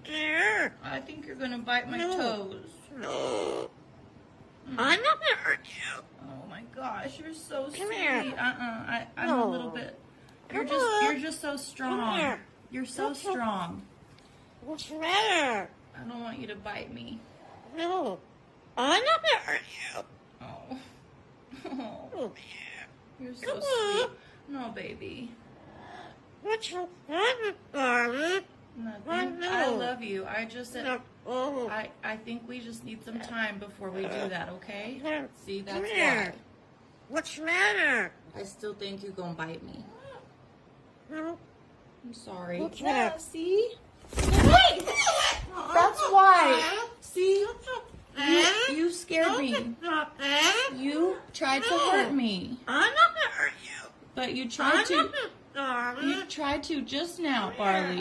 I think you're gonna bite my toes. No. I'm not gonna hurt you. Oh my gosh, you're so sweet. Here. I'm a little bit. You're just so strong. here. You're so strong. What's the matter? I don't want you to bite me. No. I'm not gonna hurt you. Oh. Oh, You're so sweet. No, baby. what's the matter, darling? Nothing. I I know. love you. I just said. Oh, I think we just need some time before we do that, okay? See, that's come why. here. What's the matter? I still think you're gonna bite me. No. I'm sorry. Okay. Yeah, see? Wait! That's why. See? You scared me. You tried to hurt me. I'm not gonna hurt you. But you tried to. Darling. You tried to just now, Barley.